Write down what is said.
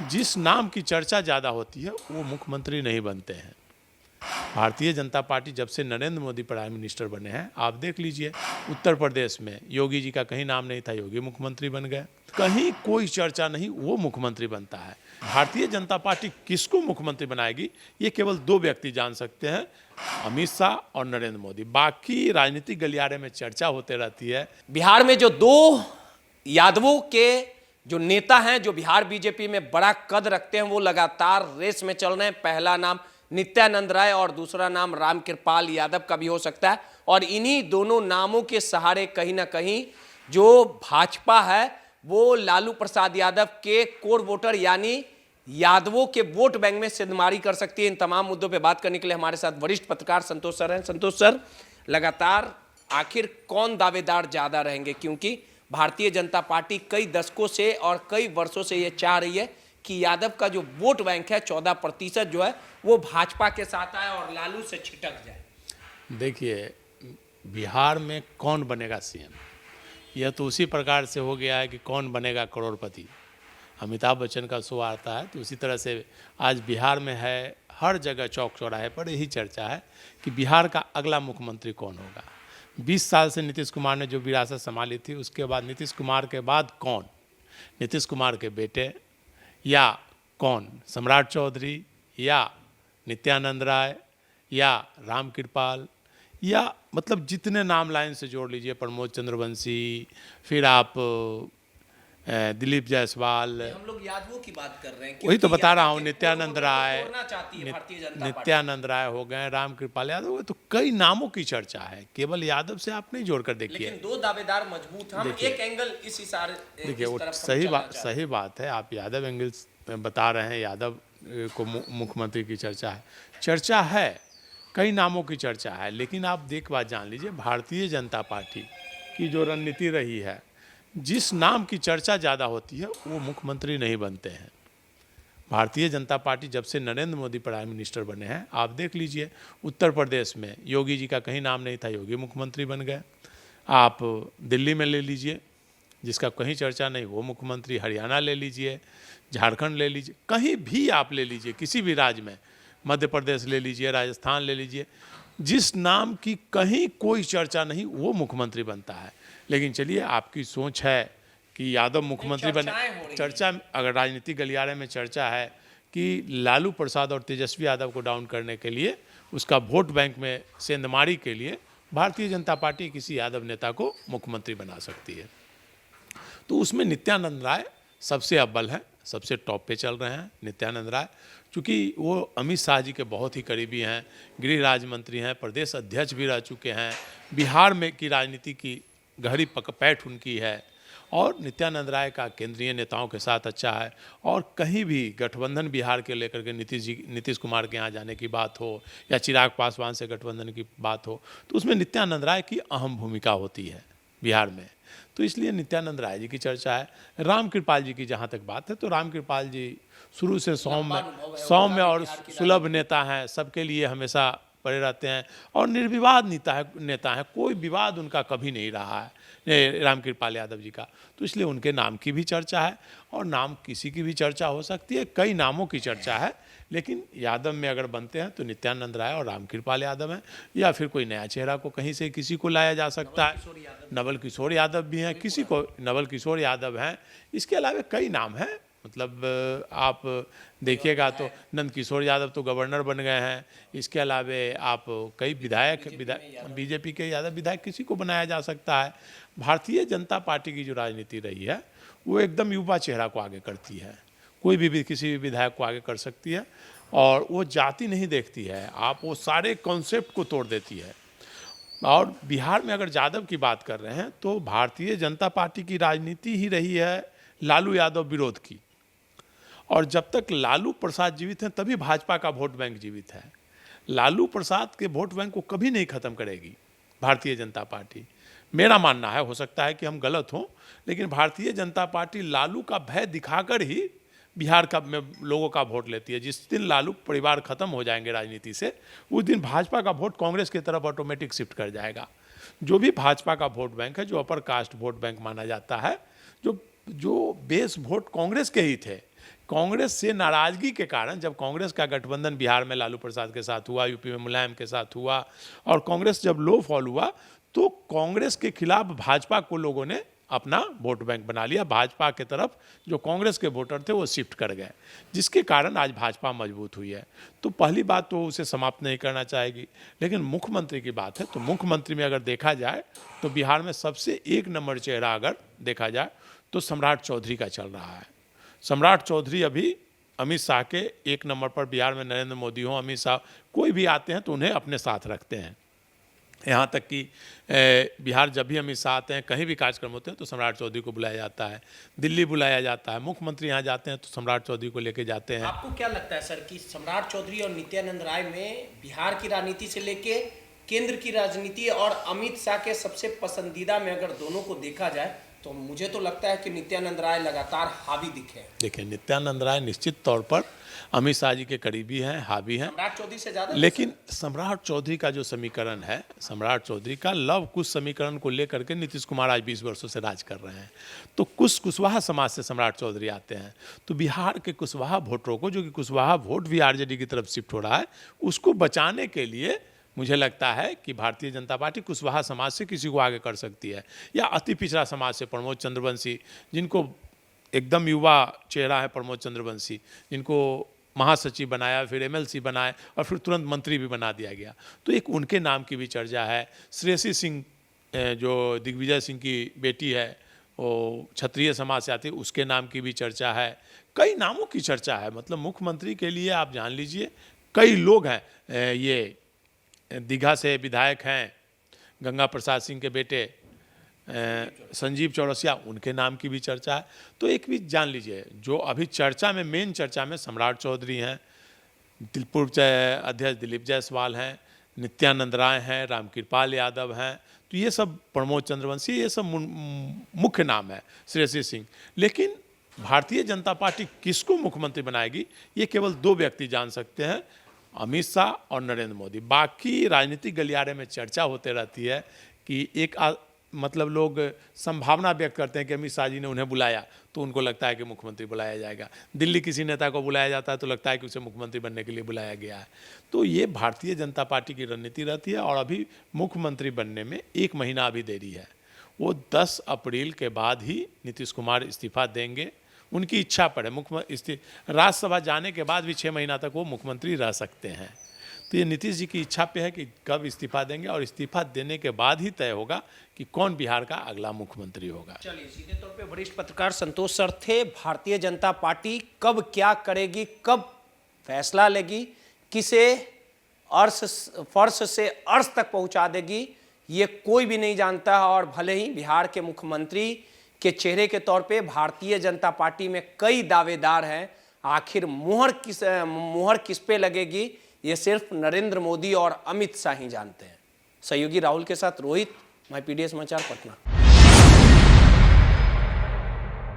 जिस नाम की चर्चा ज़्यादा होती है वो मुख्यमंत्री नहीं बनते हैं। भारतीय जनता पार्टी जब से नरेंद्र मोदी प्राइम मिनिस्टर बने हैं, आप देख लीजिए उत्तर प्रदेश में योगी जी का कहीं नाम नहीं था, योगी मुख्यमंत्री बन गए। कहीं कोई चर्चा नहीं, वो मुख्यमंत्री बनता है। भारतीय जनता पार्टी किसको मुख्यमंत्री बनाएगी ये केवल दो व्यक्ति जान सकते हैं, अमित शाह और नरेंद्र मोदी। बाकी राजनीतिक गलियारे में चर्चा होते रहती है। बिहार में जो दो यादवों के जो नेता हैं, जो बिहार बीजेपी में बड़ा कद रखते हैं, वो लगातार रेस में चल रहे हैं। पहला नाम नित्यानंद राय और दूसरा नाम रामकृपाल यादव का भी हो सकता है। और इन्हीं दोनों नामों के सहारे कहीं ना कहीं जो भाजपा है वो लालू प्रसाद यादव के कोर वोटर यानी यादवों के वोट बैंक में सिंधमारी कर सकती है। इन तमाम मुद्दों पे बात करने के लिए हमारे साथ वरिष्ठ पत्रकार संतोष सर हैं। संतोष सर, लगातार आखिर कौन दावेदार ज्यादा रहेंगे, क्योंकि भारतीय जनता पार्टी कई दशकों से और कई वर्षों से ये चाह रही है कि यादव का जो वोट बैंक है 14% जो है वो भाजपा के साथ आए और लालू से छिटक जाए। देखिए, बिहार में कौन बनेगा सीएम, यह तो उसी प्रकार से हो गया है कि कौन बनेगा करोड़पति। अमिताभ बच्चन का शो आता है तो उसी तरह से आज बिहार में है, हर जगह चौक चौराहे पर यही चर्चा है कि बिहार का अगला मुख्यमंत्री कौन होगा। 20 साल से नीतीश कुमार ने जो विरासत संभाली थी, उसके बाद नीतीश कुमार के बाद कौन, नीतीश कुमार के बेटे या कौन, सम्राट चौधरी या नित्यानंद राय या रामकृपाल, या मतलब जितने नाम लाइन से जोड़ लीजिए, प्रमोद चंद्रवंशी, फिर आप दिलीप जायसवाल, हम लोग यादवों की बात कर रहे हैं। वही तो बता रहा हूँ, नित्यानंद राय, नित्यानंद राय हो गए, रामकृपाल यादव हो गए, तो कई नामों की चर्चा है। केवल यादव से आप नहीं जोड़कर देखिए, लेकिन दो दावेदार मजबूत। हम एक एंगल इस इशारे देखिए, वो सही बात है। आप यादव एंगल बता रहे हैं, यादव को मुख्यमंत्री की चर्चा है, कई नामों की चर्चा है। लेकिन आप एक बात जान लीजिए, भारतीय जनता पार्टी की जो रणनीति रही है, जिस नाम की चर्चा ज़्यादा होती है वो मुख्यमंत्री नहीं बनते हैं। भारतीय जनता पार्टी जब से नरेंद्र मोदी प्राइम मिनिस्टर बने हैं, आप देख लीजिए उत्तर प्रदेश में योगी जी का कहीं नाम नहीं था, योगी मुख्यमंत्री बन गए। आप दिल्ली में ले लीजिए, जिसका कहीं चर्चा नहीं, वो मुख्यमंत्री। हरियाणा ले लीजिए, झारखंड ले लीजिए, कहीं भी आप ले लीजिए, किसी भी राज्य में, मध्य प्रदेश ले लीजिए, राजस्थान ले लीजिए, जिस नाम की कहीं कोई चर्चा नहीं वो मुख्यमंत्री बनता है। लेकिन चलिए, आपकी सोच है कि यादव मुख्यमंत्री बने। चर्चा अगर राजनीतिक गलियारे में चर्चा है कि लालू प्रसाद और तेजस्वी यादव को डाउन करने के लिए, उसका वोट बैंक में सेंधमारी के लिए भारतीय जनता पार्टी किसी यादव नेता को मुख्यमंत्री बना सकती है, तो उसमें नित्यानंद राय सबसे अव्वल हैं, सबसे टॉप पे चल रहे हैं। नित्यानंद राय चूँकि वो अमित शाह जी के बहुत ही करीबी हैं, गृह राज्य मंत्री हैं, प्रदेश अध्यक्ष भी रह चुके हैं, बिहार में की राजनीति की गहरी पैठ उनकी है, और नित्यानंद राय का केंद्रीय नेताओं के साथ अच्छा है। और कहीं भी गठबंधन बिहार के लेकर के नीतीश कुमार के यहाँ जाने की बात हो या चिराग पासवान से गठबंधन की बात हो, तो उसमें नित्यानंद राय की अहम भूमिका होती है बिहार में। तो इसलिए नित्यानंद राय जी की चर्चा है। रामकृपाल जी की जहाँ तक बात है, तो रामकृपाल जी शुरू से सौम्य और सुलभ नेता हैं, सबके लिए हमेशा पड़े रहते हैं और निर्विवाद नेता है, कोई विवाद उनका कभी नहीं रहा है रामकृपाल यादव जी का। तो इसलिए उनके नाम की भी चर्चा है, और नाम किसी की भी चर्चा हो सकती है, कई नामों की चर्चा है। लेकिन यादव में अगर बनते हैं तो नित्यानंद राय और रामकृपाल यादव हैं, या फिर कोई नया चेहरा को कहीं से किसी को लाया जा सकता है। नवल किशोर यादव भी हैं, किसी को नवल किशोर यादव हैं। इसके अलावा कई नाम हैं, मतलब आप देखिएगा तो नंद किशोर यादव तो गवर्नर बन गए हैं। इसके अलावा आप कई विधायक बीजेपी के यादव विधायक किसी को बनाया जा सकता है। भारतीय जनता पार्टी की जो राजनीति रही है वो एकदम युवा चेहरा को आगे करती है, कोई भी किसी भी विधायक को आगे कर सकती है, और वो जाति नहीं देखती है, आप वो सारे कॉन्सेप्ट को तोड़ देती है। और बिहार में अगर यादव की बात कर रहे हैं तो भारतीय जनता पार्टी की राजनीति ही रही है लालू यादव विरोध की, और जब तक लालू प्रसाद जीवित हैं तभी भाजपा का वोट बैंक जीवित है। लालू प्रसाद के वोट बैंक को कभी नहीं खत्म करेगी भारतीय जनता पार्टी, मेरा मानना है। हो सकता है कि हम गलत हों, लेकिन भारतीय जनता पार्टी लालू का भय दिखाकर ही बिहार का लोगों का वोट लेती है। जिस दिन लालू परिवार खत्म हो जाएंगे राजनीति से, उस दिन भाजपा का वोट कांग्रेस की तरफ ऑटोमेटिक शिफ्ट कर जाएगा। जो भी भाजपा का वोट बैंक है, जो अपर कास्ट वोट बैंक माना जाता है, जो बेस वोट कांग्रेस के ही थे, कांग्रेस से नाराजगी के कारण जब कांग्रेस का गठबंधन बिहार में लालू प्रसाद के साथ हुआ, यूपी में मुलायम के साथ हुआ और कांग्रेस जब लो फॉल हुआ तो कांग्रेस के खिलाफ भाजपा को लोगों ने अपना वोट बैंक बना लिया। भाजपा के तरफ जो कांग्रेस के वोटर थे वो शिफ्ट कर गए, जिसके कारण आज भाजपा मजबूत हुई है। तो पहली बात तो उसे समाप्त नहीं करना चाहेगी। लेकिन मुख्यमंत्री की बात है तो मुख्यमंत्री में अगर देखा जाए तो बिहार में सबसे एक नंबर चेहरा अगर देखा जाए तो सम्राट चौधरी का चल रहा है। सम्राट चौधरी अभी अमित शाह के एक नंबर पर, बिहार में नरेंद्र मोदी हो, अमित शाह कोई भी आते हैं तो उन्हें अपने साथ रखते हैं। यहाँ तक कि बिहार जब भी अमित शाह आते हैं, कहीं भी कार्यक्रम होते हैं तो सम्राट चौधरी को बुलाया जाता है, दिल्ली बुलाया जाता है, मुख्यमंत्री यहाँ जाते हैं तो सम्राट चौधरी को लेके जाते हैं। आपको क्या लगता है सर कि सम्राट चौधरी और नित्यानंद राय में बिहार की राजनीति से लेके केंद्र की राजनीति और अमित शाह के सबसे पसंदीदा में अगर दोनों को देखा जाए तो मुझे तो लगता है कि नित्यानंद राय लगातार हावी दिखे। देखिए, नित्यानंद राय निश्चित तौर पर अमित शाह जी के करीबी हैं, हावी हैं, सम्राट चौधरी से ज्यादा। लेकिन सम्राट चौधरी का जो समीकरण है, सम्राट चौधरी का लव कुश समीकरण को लेकर के नीतीश कुमार आज 20 वर्षों से राज कर रहे हैं। तो कुशवाहा समाज से सम्राट चौधरी आते हैं, तो बिहार के कुशवाहा वोटरों को, जो कि कुशवाहा वोट भी आरजेडी की तरफ शिफ्ट हो रहा है, उसको बचाने के लिए मुझे लगता है कि भारतीय जनता पार्टी कुशवाहा समाज से किसी को आगे कर सकती है, या अति पिछड़ा समाज से प्रमोद चंद्रवंशी, जिनको एकदम युवा चेहरा है प्रमोद चंद्रवंशी, जिनको महासचिव बनाया, फिर एमएलसी बनाए और फिर तुरंत मंत्री भी बना दिया गया, तो एक उनके नाम की भी चर्चा है। श्रेयसी सिंह जो दिग्विजय सिंह की बेटी है, वो क्षत्रिय समाज से आती है, उसके नाम की भी चर्चा है। कई नामों की चर्चा है। मतलब मुख्यमंत्री के लिए आप जान लीजिए कई लोग हैं। ये दीघा से विधायक हैं गंगा प्रसाद सिंह के बेटे संजीव चौरसिया, उनके नाम की भी चर्चा है। तो एक भी जान लीजिए जो अभी चर्चा में, मेन चर्चा में सम्राट चौधरी हैं, पूर्व अध्यक्ष दिलीप जायसवाल हैं, नित्यानंद राय हैं, रामकृपाल यादव हैं, तो ये सब, प्रमोद चंद्रवंशी, ये सब मुख्य नाम है, श्रेयसी सिंह। लेकिन भारतीय जनता पार्टी किसको मुख्यमंत्री बनाएगी ये केवल दो व्यक्ति जान सकते हैं, अमित शाह और नरेंद्र मोदी। बाकी राजनीतिक गलियारे में चर्चा होते रहती है कि मतलब लोग संभावना व्यक्त करते हैं कि अमित शाह जी ने उन्हें बुलाया तो उनको लगता है कि मुख्यमंत्री बुलाया जाएगा, दिल्ली किसी नेता को बुलाया जाता है तो लगता है कि उसे मुख्यमंत्री बनने के लिए बुलाया गया है। तो ये भारतीय जनता पार्टी की रणनीति रहती है। और अभी मुख्यमंत्री बनने में 1 महीना अभी देरी है। वो 10 अप्रैल के बाद ही नीतीश कुमार इस्तीफा देंगे, उनकी इच्छा पर है। राज्यसभा जाने के बाद भी 6 महीना तक वो मुख्यमंत्री रह सकते हैं। तो ये नीतीश जी की इच्छा पे है कि कब इस्तीफा देंगे, और इस्तीफा देने के बाद ही तय होगा कि कौन बिहार का अगला मुख्यमंत्री होगा। चलिए, सीधे तौर पे वरिष्ठ पत्रकार संतोष सर थे। भारतीय जनता पार्टी कब क्या करेगी, कब फैसला लेगी, किसे फर्श से अर्श तक पहुंचा देगी, ये कोई भी नहीं जानता है। और भले ही बिहार के मुख्यमंत्री के चेहरे के तौर पे भारतीय जनता पार्टी में कई दावेदार हैं, आखिर मुहर किस पे लगेगी ये सिर्फ नरेंद्र मोदी और अमित शाह ही जानते हैं। सहयोगी राहुल के साथ रोहित, माय पीडीएस समाचार, पटना।